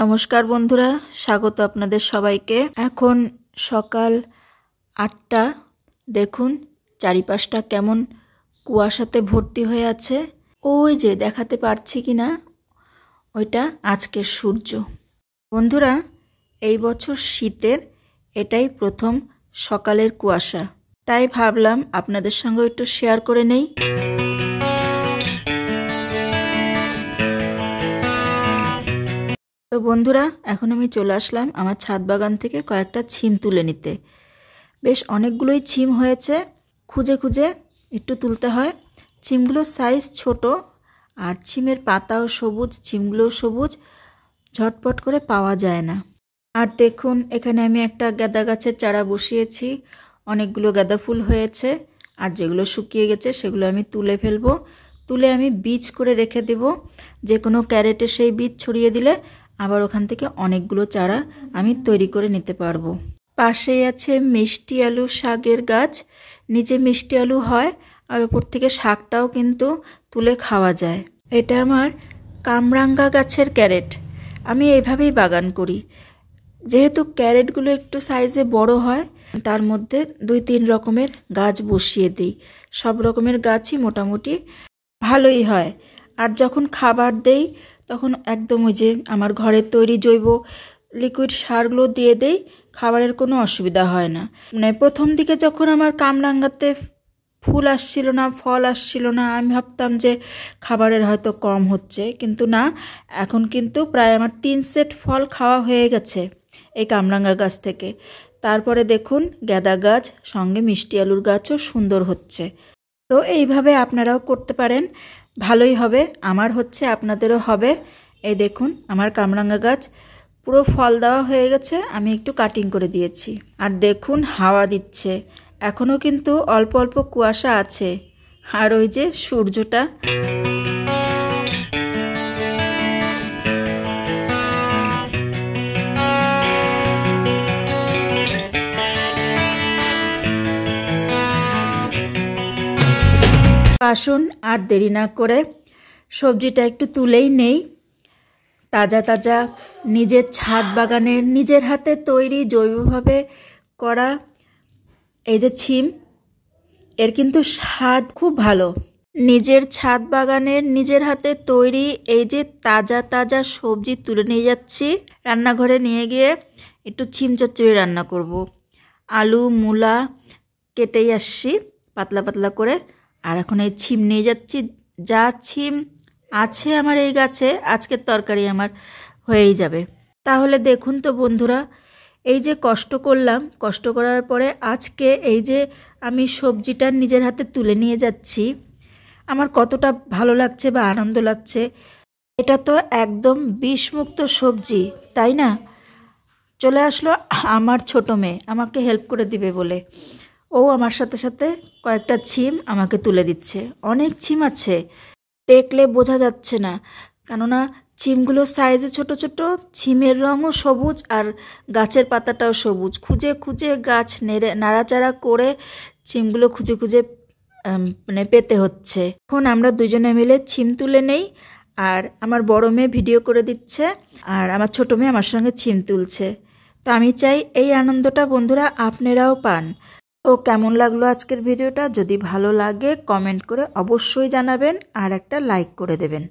নমস্কার বন্ধুরা, স্বাগত আপনাদের সবাইকে। এখন সকাল ৮টা। দেখুন চারিপাশটা কেমন কুয়াশাতে ভর্তি হয়ে আছে। ওই যে দেখাতে পারছি কিনা, ওইটা আজকের সূর্য। বন্ধুরা, এই বছর শীতের এটাই প্রথম সকালের কুয়াশা, তাই ভাবলাম আপনাদের সঙ্গে একটু শেয়ার করে নেই। তো বন্ধুরা, এখন আমি চলে আসলাম আমার ছাদ বাগান থেকে কয়েকটা ছিম তুলে নিতে। বেশ অনেকগুলোই ছিম হয়েছে, খুঁজে খুঁজে একটু তুলতে হয়। ছিমগুলোর সাইজ ছোট, আর ছিমের পাতাও সবুজ, ছিমগুলোও সবুজ, ঝটপট করে পাওয়া যায় না। আর দেখুন, এখানে আমি একটা গাঁদা গাছের চারা বসিয়েছি। অনেকগুলো গাঁদা ফুল হয়েছে, আর যেগুলো শুকিয়ে গেছে সেগুলো আমি তুলে ফেলবো। তুলে আমি বীজ করে রেখে দেব। যে কোনো ক্যারেটে সেই বীজ ছড়িয়ে দিলে আবার ওখান থেকে অনেকগুলো চারা আমি তৈরি করে নিতে পারবো। পাশেই আছে মিষ্টি আলু শাকের গাছ। নিচে মিষ্টি আলু হয়, আর ওপর থেকে শাকটাও কিন্তু তুলে খাওয়া যায়। এটা আমার কামরাঙ্গা গাছের ক্যারেট। আমি এইভাবেই বাগান করি। যেহেতু ক্যারেটগুলো একটু সাইজে বড় হয়, তার মধ্যে 2-3 রকমের গাছ বসিয়ে দিই। সব রকমের গাছই মোটামুটি ভালোই হয়। আর যখন খাবার দেই তখন একদম ওই যে আমার ঘরের তৈরি জৈব লিকুইড সারগুলো দিয়ে দেই। খাবারের কোনো অসুবিধা হয় না। মানে প্রথম দিকে যখন আমার কামরাঙ্গাতে ফুল আসছিল না, ফল আসছিল না, আমি ভাবতাম যে খাবারের হয়তো কম হচ্ছে, কিন্তু না, এখন কিন্তু প্রায় আমার 3 সেট ফল খাওয়া হয়ে গেছে এই কামরাঙ্গা গাছ থেকে। তারপরে দেখুন গাঁদা গাছ সঙ্গে মিষ্টি আলুর গাছও সুন্দর হচ্ছে। তো এইভাবে আপনারাও করতে পারেন, ভালোই হবে। আমার হচ্ছে, আপনাদেরও হবে। এই দেখুন আমার কামরাঙ্গা গাছ পুরো ফল দেওয়া হয়ে গেছে, আমি একটু কাটিং করে দিয়েছি। আর দেখুন হাওয়া দিচ্ছে, এখনও কিন্তু অল্প অল্প কুয়াশা আছে। আর ওই যে সূর্যটা। আসুন আর দেরি না করে সবজিটা একটু তুলেই নেই। তাজা তাজা নিজের ছাদ বাগানের নিজের হাতে তৈরি জৈবভাবে করা এই যে ছিম, এর কিন্তু স্বাদ খুব ভালো। নিজের ছাদ বাগানের নিজের হাতে তৈরি এই যে তাজা তাজা সবজি তুলে নিয়ে যাচ্ছি, রান্নাঘরে নিয়ে গিয়ে একটু ছিম চচ্চড়ি রান্না করব। আলু মূলা কেটেই আসছি পাতলা পাতলা করে, আর এখন এই ছিম নিয়ে যাচ্ছি। যা ছিম আছে আমার এই গাছে, আজকের তরকারি আমার হয়েই যাবে। তাহলে দেখুন তো বন্ধুরা, এই যে কষ্ট করলাম, কষ্ট করার পরে আজকে এই যে আমি সবজিটা নিজের হাতে তুলে নিয়ে যাচ্ছি, আমার কতটা ভালো লাগছে বা আনন্দ লাগছে। এটা তো একদম বিষমুক্ত সবজি, তাই না? চলে আসলো আমার ছোট মেয়ে আমাকে হেল্প করে দিবে বলে। ও আমার সাথে সাথে কয়েকটা ছিম আমাকে তুলে দিচ্ছে। অনেক ছিম আছে, দেখলে বোঝা যাচ্ছে না, কেননা ছিমগুলো সাইজে ছোট ছোট, ছিমের রঙও সবুজ আর গাছের পাতাটাও সবুজ। খুঁজে খুঁজে গাছ নাড়াচাড়া করে ছিমগুলো খুঁজে খুঁজে মানে পেতে হচ্ছে। এখন আমরা দুজনে মিলে ছিম তুলে নেই, আর আমার বড় মেয়ে ভিডিও করে দিচ্ছে, আর আমার ছোট মেয়ে আমার সঙ্গে ছিম তুলছে। তো আমি চাই এই আনন্দটা বন্ধুরা আপনারাও পান। তো কেমন লাগলো আজকের ভিডিওটা? যদি ভালো লাগে কমেন্ট করে অবশ্যই জানাবেন, আর একটা লাইক করে দেবেন।